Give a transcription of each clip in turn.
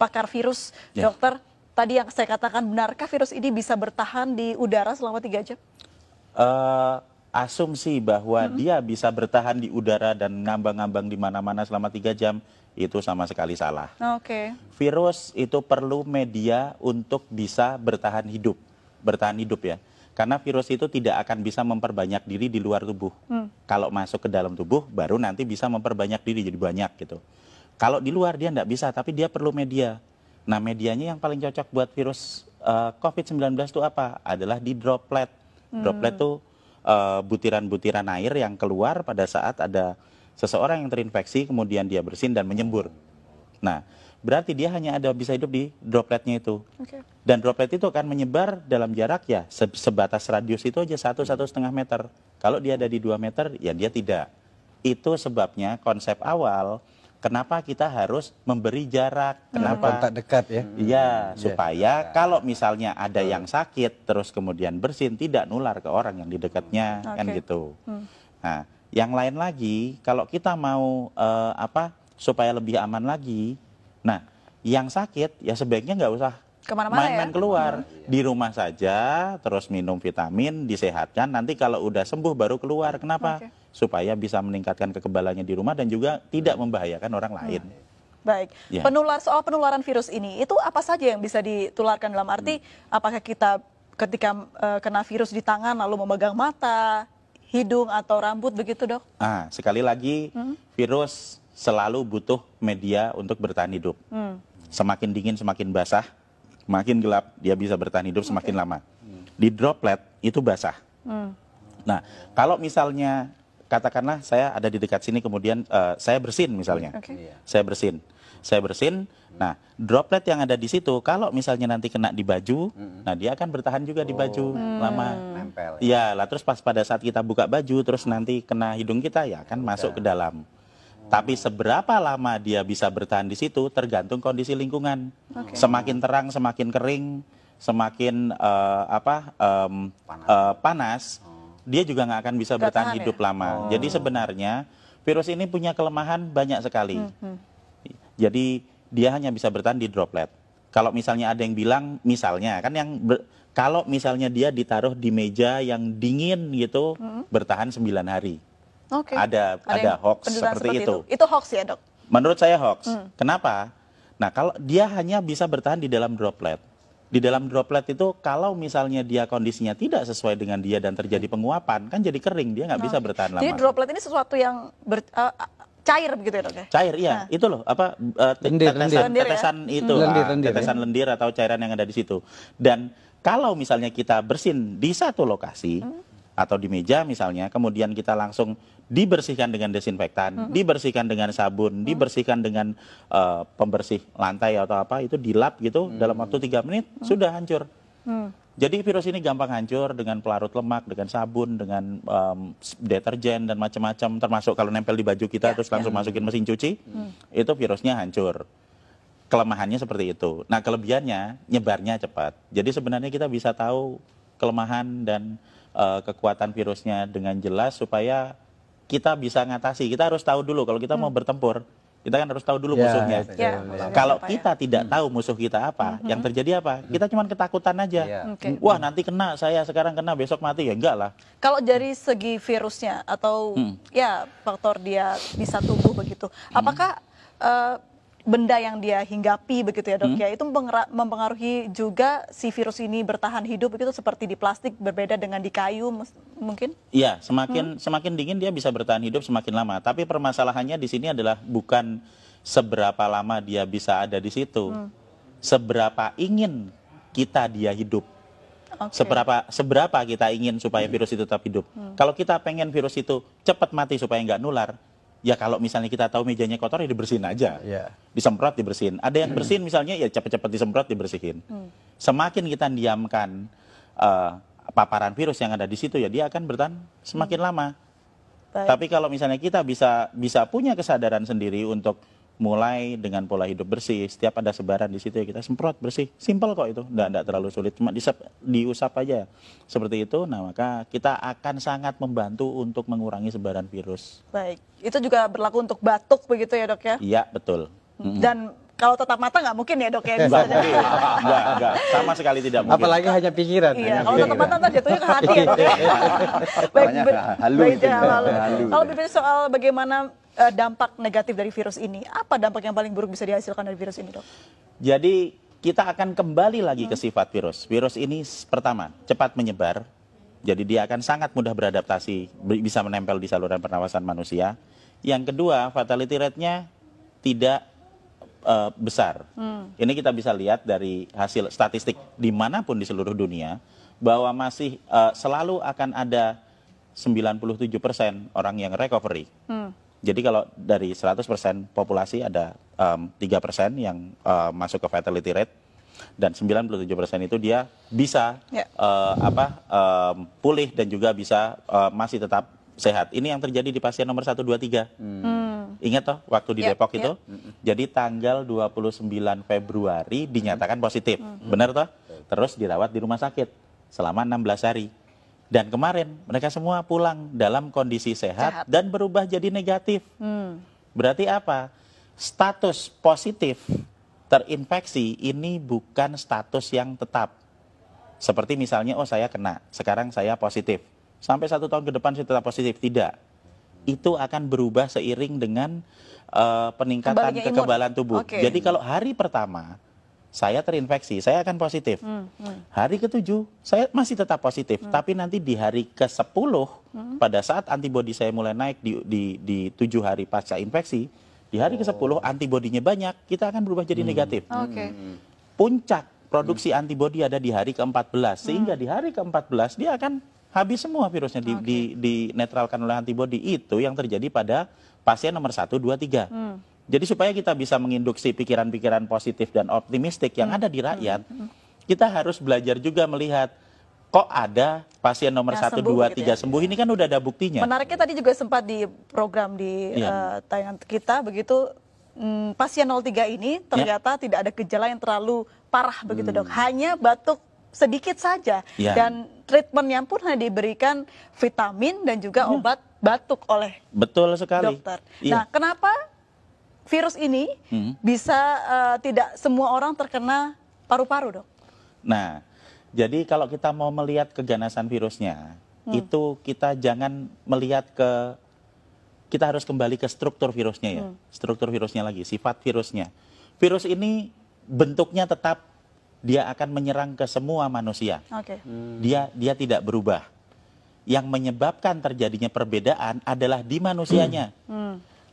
pakar virus, dokter. Tadi yang saya katakan, benarkah virus ini bisa bertahan di udara selama 3 jam? Asumsi bahwa dia bisa bertahan di udara dan ngambang-ngambang di mana-mana selama 3 jam, itu sama sekali salah. Oke. Virus itu perlu media untuk bisa bertahan hidup ya. Karena virus itu tidak akan bisa memperbanyak diri di luar tubuh. Kalau masuk ke dalam tubuh, baru nanti bisa memperbanyak diri jadi banyak gitu. Kalau di luar dia tidak bisa, tapi dia perlu media. Nah, medianya yang paling cocok buat virus COVID-19 itu apa? Adalah di droplet. Droplet itu butiran-butiran air yang keluar pada saat ada seseorang yang terinfeksi, kemudian dia bersin dan menyembur. Nah, berarti dia hanya bisa hidup di dropletnya itu. Dan droplet itu akan menyebar dalam jarak ya sebatas radius itu aja 1-1,5 meter. Kalau dia ada di 2 meter, ya dia tidak. Itu sebabnya konsep awal kenapa kita harus memberi jarak. Kenapa? Kontak dekat ya. Iya, supaya kalau misalnya ada yang sakit terus kemudian bersin, tidak nular ke orang yang di dekatnya, kan gitu. Nah, yang lain lagi, kalau kita mau supaya lebih aman lagi, nah yang sakit ya sebaiknya nggak usah main-main keluar, di rumah saja, terus minum vitamin, disehatkan, nanti kalau udah sembuh baru keluar. Kenapa? Supaya bisa meningkatkan kekebalannya di rumah dan juga tidak membahayakan orang lain. Baik, soal penularan virus ini, itu apa saja yang bisa ditularkan dalam arti, apakah kita ketika kena virus di tangan lalu memegang mata, hidung atau rambut begitu, Dok? Sekali lagi, virus selalu butuh media untuk bertahan hidup. Semakin dingin, semakin basah, makin gelap, dia bisa bertahan hidup semakin lama. Di droplet itu basah. Nah, kalau misalnya katakanlah saya ada di dekat sini, kemudian saya bersin misalnya, saya bersin. Nah, droplet yang ada di situ, kalau misalnya nanti kena di baju, nah dia akan bertahan juga di baju lama. Nempel. Ya, lah terus pas pada saat kita buka baju, terus nanti kena hidung kita, ya akan masuk ke dalam. Tapi seberapa lama dia bisa bertahan di situ tergantung kondisi lingkungan. Semakin terang, semakin kering, semakin panas, dia juga nggak akan bisa bertahan hidup lama. Jadi sebenarnya virus ini punya kelemahan banyak sekali. Jadi dia hanya bisa bertahan di droplet. Kalau misalnya ada yang bilang, misalnya kan kalau misalnya dia ditaruh di meja yang dingin gitu, bertahan 9 hari. Ada hoax seperti itu. Itu hoax ya, Dok? Menurut saya hoax. Kenapa? Nah, kalau dia hanya bisa bertahan di dalam droplet. Di dalam droplet itu kalau misalnya dia kondisinya tidak sesuai dengan dia dan terjadi penguapan, kan jadi kering, dia nggak bisa bertahan lama. Jadi droplet ini sesuatu yang cair begitu ya, Dok? Cair, iya. Itu loh, tetesan lendir atau cairan yang ada di situ. Dan kalau misalnya kita bersin di satu lokasi, atau di meja misalnya, kemudian kita langsung dibersihkan dengan desinfektan, dibersihkan dengan sabun, dibersihkan dengan pembersih lantai atau apa, itu dilap gitu, dalam waktu 3 menit sudah hancur. Jadi virus ini gampang hancur dengan pelarut lemak, dengan sabun, dengan deterjen dan macam-macam, termasuk kalau nempel di baju kita terus langsung masukin mesin cuci, itu virusnya hancur. Kelemahannya seperti itu. Nah, kelebihannya nyebarnya cepat. Jadi sebenarnya kita bisa tahu kelemahan dan kekuatan virusnya dengan jelas supaya kita bisa ngatasi. Kita harus tahu dulu kalau kita mau bertempur, kita kan harus tahu dulu musuhnya. Kalau kita tidak tahu musuh kita apa, yang terjadi apa? Kita cuma ketakutan aja. Wah, nanti kena, saya sekarang kena, besok mati, ya enggak lah. Kalau dari segi virusnya atau ya faktor dia bisa tumbuh begitu, apakah benda yang dia hinggapi begitu ya, Dok, ya, itu mempengaruhi juga si virus ini bertahan hidup begitu, seperti di plastik berbeda dengan di kayu mungkin? Iya, semakin dingin dia bisa bertahan hidup semakin lama. Tapi permasalahannya di sini adalah bukan seberapa lama dia bisa ada di situ, seberapa ingin kita dia hidup. Seberapa kita ingin supaya virus itu tetap hidup. Kalau kita pengen virus itu cepat mati supaya nggak nular, ya kalau misalnya kita tahu mejanya kotor ya dibersihin aja, disemprot dibersihin. Ada yang bersihin misalnya ya cepat-cepat disemprot dibersihin. Semakin kita diamkan paparan virus yang ada di situ ya dia akan bertahan semakin lama. Tapi kalau misalnya kita bisa punya kesadaran sendiri untuk mulai dengan pola hidup bersih, setiap ada sebaran di situ ya kita semprot bersih, simpel kok itu, enggak terlalu sulit, cuma diusap aja seperti itu. Nah, maka kita akan sangat membantu untuk mengurangi sebaran virus. Baik, itu juga berlaku untuk batuk begitu ya, Dok ya? Iya, betul. Dan kalau tetap mata nggak mungkin ya dok ya Enggak, misalnya. enggak, sama sekali tidak mungkin. Apalagi hanya pikiran. Iya, hanya kalau tetap pikiran. mata ntar jatuhnya ke hati ya dok. Baik, Namanya halu baik, itu, halu. halu. Kalau bicara soal bagaimana dampak negatif dari virus ini, apa dampak yang paling buruk bisa dihasilkan dari virus ini dok? Jadi kita akan kembali lagi ke sifat virus. Virus ini pertama, cepat menyebar. Jadi dia akan sangat mudah beradaptasi, bisa menempel di saluran pernafasan manusia. Yang kedua, fatality rate-nya tidak besar. Ini kita bisa lihat dari hasil statistik dimanapun di seluruh dunia, bahwa masih selalu akan ada 97% orang yang recovery. Jadi kalau dari 100% populasi ada 3% yang masuk ke fatality rate, dan 97% itu dia bisa pulih dan juga bisa masih tetap sehat. Ini yang terjadi di pasien nomor 1, 2, 3. Ingat toh waktu di Depok itu? Jadi tanggal 29 Februari dinyatakan positif. Benar toh? Terus dirawat di rumah sakit selama 16 hari. Dan kemarin mereka semua pulang dalam kondisi sehat dan berubah jadi negatif. Berarti apa? Status positif terinfeksi ini bukan status yang tetap. Seperti misalnya, oh saya kena, sekarang saya positif. Sampai 1 tahun ke depan saya tetap positif. Tidak. Itu akan berubah seiring dengan peningkatan kekebalan tubuh. Jadi kalau hari pertama saya terinfeksi, saya akan positif. Hari ke-7 saya masih tetap positif. Tapi nanti di hari ke-10, pada saat antibodi saya mulai naik di 7 hari pasca infeksi, di hari ke-10 antibodinya banyak, kita akan berubah jadi negatif. Puncak produksi antibodi ada di hari ke-14, sehingga di hari ke-14 dia akan habis semua virusnya, dinetralkan oleh antibodi. Itu yang terjadi pada pasien nomor 1, 2, 3. Jadi supaya kita bisa menginduksi pikiran-pikiran positif dan optimistik yang ada di rakyat, kita harus belajar juga melihat, kok ada pasien nomor 1, 2, 3 sembuh, ini kan udah ada buktinya. Menariknya tadi juga sempat di program di tayangan kita, begitu pasien 03 ini ternyata tidak ada gejala yang terlalu parah begitu dok, hanya batuk sedikit saja, dan treatmentnya pun hanya diberikan vitamin dan juga obat batuk oleh dokter. Nah, kenapa virus ini bisa tidak semua orang terkena paru-paru dok? Nah, jadi kalau kita mau melihat keganasan virusnya, itu kita jangan melihat kita harus kembali ke struktur virusnya ya. Struktur virusnya lagi, sifat virusnya. Virus ini bentuknya tetap, dia akan menyerang ke semua manusia. Dia tidak berubah. Yang menyebabkan terjadinya perbedaan adalah di manusianya.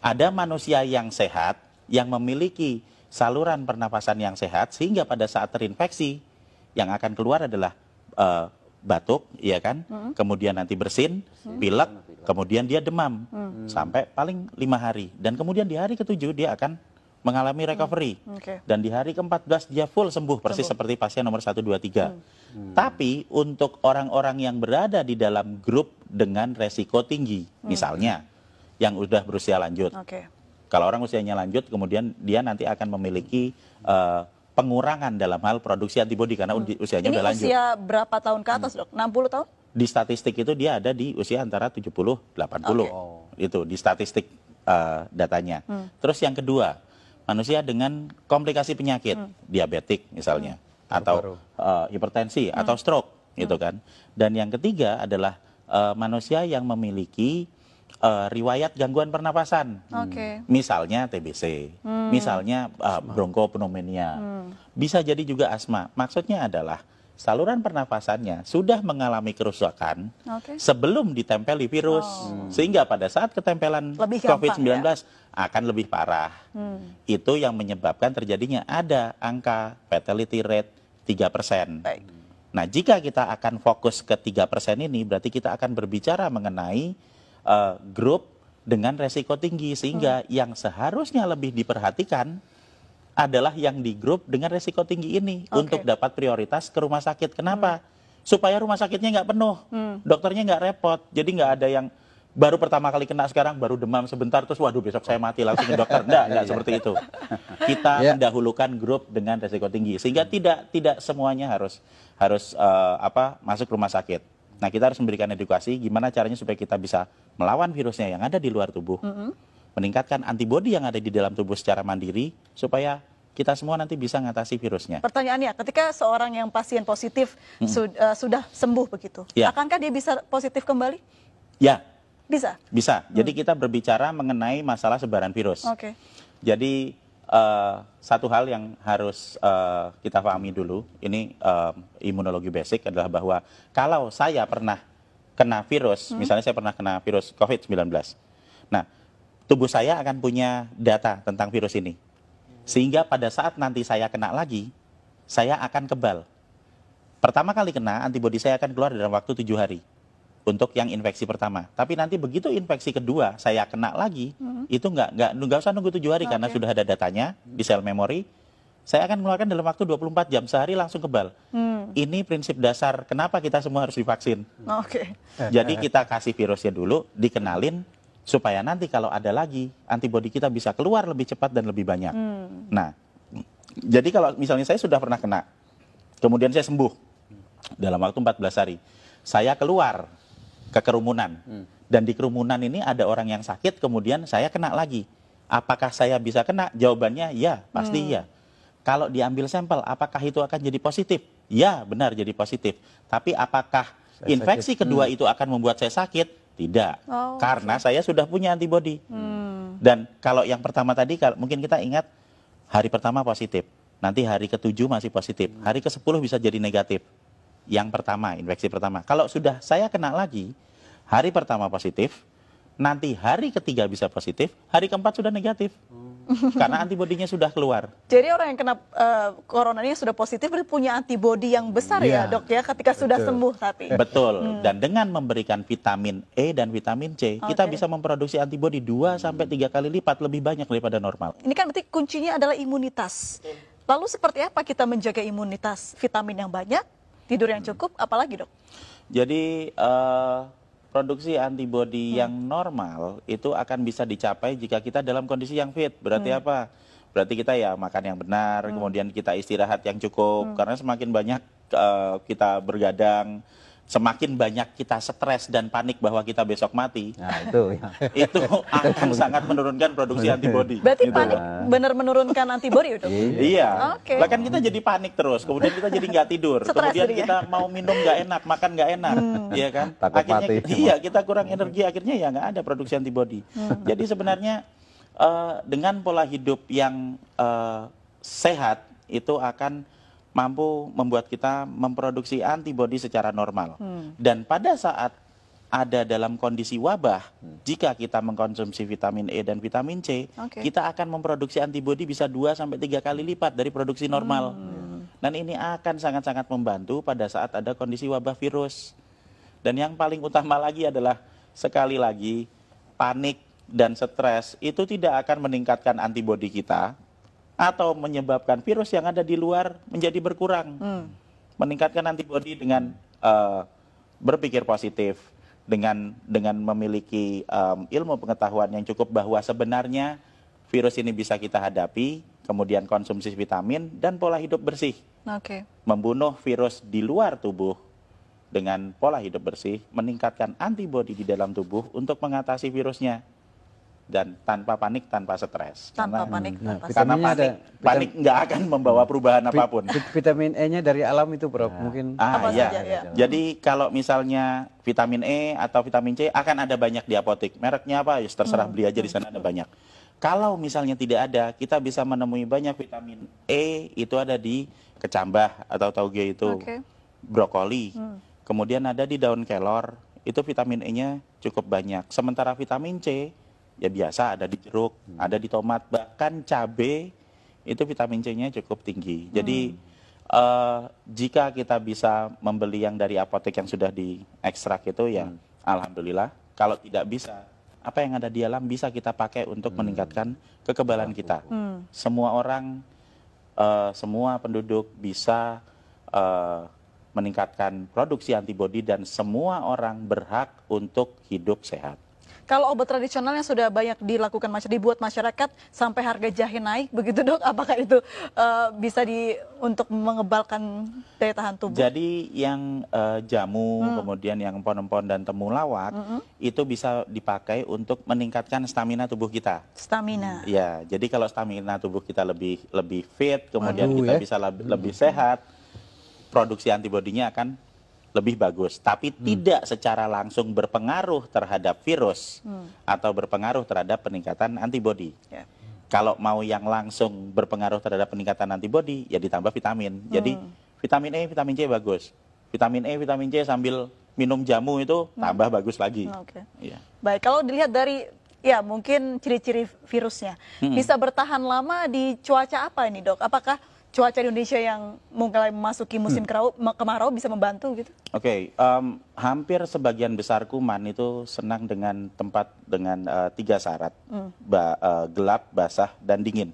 Ada manusia yang sehat, yang memiliki saluran pernapasan yang sehat, sehingga pada saat terinfeksi, yang akan keluar adalah batuk, ya kan? Kemudian nanti bersin, pilek, kemudian dia demam sampai paling 5 hari. Dan kemudian di hari ke-7 dia akan mengalami recovery. Dan di hari ke-14 dia full sembuh, persis seperti pasien nomor 1, 2, 3. Tapi untuk orang-orang yang berada di dalam grup dengan resiko tinggi, misalnya yang udah berusia lanjut. Kalau orang usianya lanjut, kemudian dia nanti akan memiliki pengurangan dalam hal produksi antibodi karena usianya udah lanjut. Ini usia berapa tahun ke atas dok? 60 tahun? Di statistik itu dia ada di usia antara 70-80. Itu di statistik datanya. Terus yang kedua, manusia dengan komplikasi penyakit, diabetik misalnya, atau hipertensi, atau stroke, gitu kan. Dan yang ketiga adalah manusia yang memiliki riwayat gangguan pernapasan, misalnya TBC, misalnya bronkopneumonia, bisa jadi juga asma. Maksudnya adalah saluran pernapasannya sudah mengalami kerusakan sebelum ditempeli virus, sehingga pada saat ketempelan COVID-19 akan lebih parah. Itu yang menyebabkan terjadinya ada angka fatality rate 3%. Nah, jika kita akan fokus ke 3% ini, berarti kita akan berbicara mengenai grup dengan resiko tinggi, sehingga yang seharusnya lebih diperhatikan adalah yang di grup dengan resiko tinggi ini untuk dapat prioritas ke rumah sakit. Kenapa? Supaya rumah sakitnya nggak penuh, dokternya nggak repot. Jadi nggak ada yang baru pertama kali kena sekarang, baru demam sebentar, terus waduh besok saya mati langsung ke dokter. Nggak seperti itu. Kita mendahulukan grup dengan resiko tinggi, sehingga tidak semuanya harus masuk rumah sakit. Nah, kita harus memberikan edukasi gimana caranya supaya kita bisa melawan virusnya yang ada di luar tubuh, meningkatkan antibodi yang ada di dalam tubuh secara mandiri, supaya kita semua nanti bisa ngatasi virusnya. Pertanyaannya, ketika seorang yang pasien positif sudah sembuh begitu, Ya. akankah dia bisa positif kembali? Ya, Bisa. bisa. Jadi kita berbicara mengenai masalah sebaran virus. Oke. Jadi satu hal yang harus kita pahami dulu, ini imunologi basic adalah bahwa kalau saya pernah kena virus, misalnya saya pernah kena virus COVID-19, nah tubuh saya akan punya data tentang virus ini. Sehingga pada saat nanti saya kena lagi, saya akan kebal. Pertama kali kena, antibodi saya akan keluar dalam waktu 7 hari untuk yang infeksi pertama. Tapi nanti begitu infeksi kedua saya kena lagi, itu nggak usah nunggu 7 hari karena sudah ada datanya di sel memori. Saya akan mengeluarkan dalam waktu 24 jam, sehari langsung kebal. Ini prinsip dasar kenapa kita semua harus divaksin. Oke. Jadi kita kasih virusnya dulu, dikenalin, supaya nanti kalau ada lagi, antibodi kita bisa keluar lebih cepat dan lebih banyak. Nah, jadi kalau misalnya saya sudah pernah kena, kemudian saya sembuh dalam waktu 14 hari, saya keluar ke kerumunan, dan di kerumunan ini ada orang yang sakit, kemudian saya kena lagi. Apakah saya bisa kena? Jawabannya ya, pasti iya. Kalau diambil sampel, apakah itu akan jadi positif? Ya, benar jadi positif. Tapi apakah infeksi kedua itu akan membuat saya sakit? Tidak, karena saya sudah punya antibodi. Dan kalau yang pertama tadi, mungkin kita ingat hari pertama positif, nanti hari ke-7 masih positif, hari ke-10 bisa jadi negatif. Yang pertama, infeksi pertama. Kalau sudah saya kena lagi, hari pertama positif, nanti hari ketiga bisa positif, hari keempat sudah negatif. Karena antibodinya sudah keluar. Jadi orang yang kena corona ini sudah positif berarti punya antibodi yang besar ya dok ya ketika sudah sembuh tapi. Betul. Dan dengan memberikan vitamin E dan vitamin C, kita bisa memproduksi antibodi 2 sampai 3 kali lipat lebih banyak daripada normal. Ini kan berarti kuncinya adalah imunitas. Lalu seperti apa kita menjaga imunitas? Vitamin yang banyak, tidur yang cukup, apalagi dok? Jadi produksi antibodi yang normal itu akan bisa dicapai jika kita dalam kondisi yang fit. Berarti apa? Berarti kita ya makan yang benar, kemudian kita istirahat yang cukup. Karena semakin banyak kita bergadang, semakin banyak kita stres dan panik bahwa kita besok mati. Nah, itu ya. Itu akan sangat menurunkan produksi antibodi. Berarti gitu panik loh. benar menurunkan antibodi dok? Iya, Oke. bahkan kita jadi panik terus, kemudian kita jadi nggak tidur, Stres kemudian jadinya. kita mau minum nggak enak, makan nggak enak, iya kan? Takut Akhirnya mati. iya kita kurang energi, akhirnya ya nggak ada produksi antibodi. Jadi sebenarnya dengan pola hidup yang sehat itu akan mampu membuat kita memproduksi antibodi secara normal. Dan pada saat ada dalam kondisi wabah, jika kita mengkonsumsi vitamin E dan vitamin C, kita akan memproduksi antibodi bisa 2 sampai 3 kali lipat dari produksi normal. Dan ini akan sangat-sangat membantu pada saat ada kondisi wabah virus. Dan yang paling utama lagi adalah sekali lagi panik dan stres itu tidak akan meningkatkan antibodi kita atau menyebabkan virus yang ada di luar menjadi berkurang. Meningkatkan antibodi dengan berpikir positif, dengan memiliki ilmu pengetahuan yang cukup bahwa sebenarnya virus ini bisa kita hadapi, kemudian konsumsi vitamin dan pola hidup bersih. Membunuh virus di luar tubuh dengan pola hidup bersih, meningkatkan antibodi di dalam tubuh untuk mengatasi virusnya. Dan tanpa panik, tanpa stres. Tanpa panik, tanpa Karena panik nggak akan membawa perubahan apapun. Vitamin E-nya dari alam itu, Prof. Mungkin Apa iya. saja, ya. Jadi kalau misalnya vitamin E atau vitamin C akan ada banyak di apotek. Mereknya apa? Ya terserah beli aja di sana ada banyak. Kalau misalnya tidak ada, kita bisa menemui banyak vitamin E itu ada di kecambah atau tauge itu, brokoli. Kemudian ada di daun kelor, itu vitamin E-nya cukup banyak. Sementara vitamin C ya biasa ada di jeruk, ada di tomat, bahkan cabai itu vitamin C-nya cukup tinggi. Jadi jika kita bisa membeli yang dari apotek yang sudah diekstrak itu ya alhamdulillah. Kalau tidak bisa, apa yang ada di alam bisa kita pakai untuk meningkatkan kekebalan kita. Semua orang, semua penduduk bisa meningkatkan produksi antibodi dan semua orang berhak untuk hidup sehat. Kalau obat tradisional yang sudah banyak dilakukan dibuat masyarakat sampai harga jahe naik begitu dok, apakah itu bisa untuk mengebalkan daya tahan tubuh? Jadi yang jamu, kemudian yang empon-empon dan temulawak itu bisa dipakai untuk meningkatkan stamina tubuh kita. Stamina. Ya, jadi kalau stamina tubuh kita lebih fit, kemudian Waduh, kita ya. bisa lebih sehat, produksi antibodinya akan lebih bagus. Tapi tidak secara langsung berpengaruh terhadap virus atau berpengaruh terhadap peningkatan antibodi. Ya. Kalau mau yang langsung berpengaruh terhadap peningkatan antibodi, ya ditambah vitamin. Jadi vitamin E, vitamin C bagus. Vitamin E, vitamin C sambil minum jamu itu tambah bagus lagi. Oke. Iya. Baik, kalau dilihat dari ya mungkin ciri-ciri virusnya, bisa bertahan lama di cuaca apa ini dok? Apakah cuaca di Indonesia yang mulai memasuki musim kemarau bisa membantu gitu? Oke, hampir sebagian besar kuman itu senang dengan tempat dengan 3 syarat, gelap, basah, dan dingin.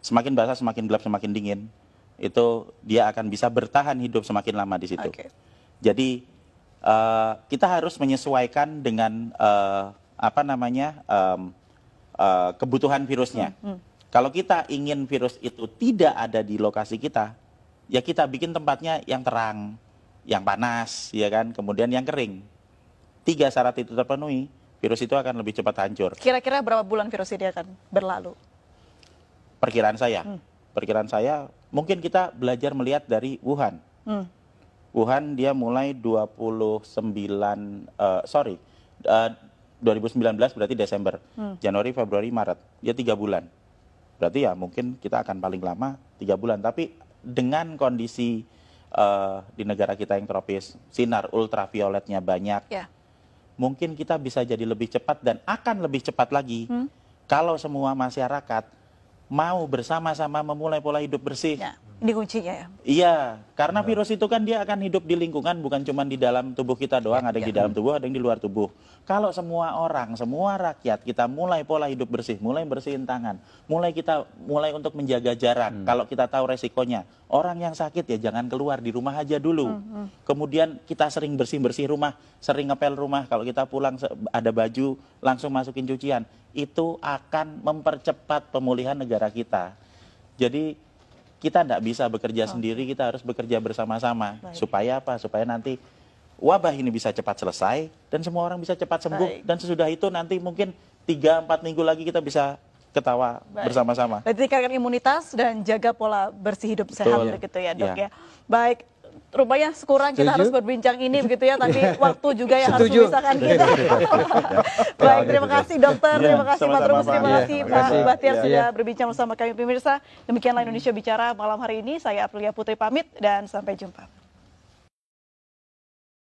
Semakin basah, semakin gelap, semakin dingin, itu dia akan bisa bertahan hidup semakin lama di situ. Oke. Jadi kita harus menyesuaikan dengan kebutuhan virusnya. Kalau kita ingin virus itu tidak ada di lokasi kita, ya kita bikin tempatnya yang terang, yang panas, ya kan, kemudian yang kering. 3 syarat itu terpenuhi, virus itu akan lebih cepat hancur. Kira-kira berapa bulan virus ini akan berlalu? Perkiraan saya, mungkin kita belajar melihat dari Wuhan. Wuhan dia mulai 2019 berarti Desember, Januari, Februari, Maret, dia 3 bulan. Berarti ya mungkin kita akan paling lama 3 bulan. Tapi dengan kondisi di negara kita yang tropis, sinar ultravioletnya banyak, mungkin kita bisa jadi lebih cepat dan akan lebih cepat lagi kalau semua masyarakat mau bersama-sama memulai pola hidup bersih. Ya, ini kuncinya ya. Iya, karena virus itu kan dia akan hidup di lingkungan, bukan cuma di dalam tubuh kita doang, ada yang di dalam tubuh, ada yang di luar tubuh. Kalau semua orang, semua rakyat kita mulai pola hidup bersih, mulai bersihin tangan, mulai untuk menjaga jarak. Kalau kita tahu resikonya, orang yang sakit ya jangan keluar, di rumah aja dulu. Kemudian kita sering bersih-bersih rumah, sering ngepel rumah. Kalau kita pulang ada baju, langsung masukin cucian. Itu akan mempercepat pemulihan negara kita. Jadi kita tidak bisa bekerja sendiri, kita harus bekerja bersama-sama. Supaya apa? Supaya nanti wabah ini bisa cepat selesai dan semua orang bisa cepat sembuh. Dan sesudah itu nanti mungkin 3-4 minggu lagi kita bisa ketawa bersama-sama. Berarti tingkatkan imunitas dan jaga pola bersih hidup sehat begitu ya dok ya. Baik, rupanya sekurang kita harus berbincang ini begitu ya, tapi waktu juga yang harus memisahkan kita. Baik, terima kasih dokter, terima kasih Pak Trubus, terima kasih Pak Bahtiar sudah berbincang bersama kami pemirsa. Demikianlah Indonesia Bicara malam hari ini. Saya Aprilia Putri pamit dan sampai jumpa.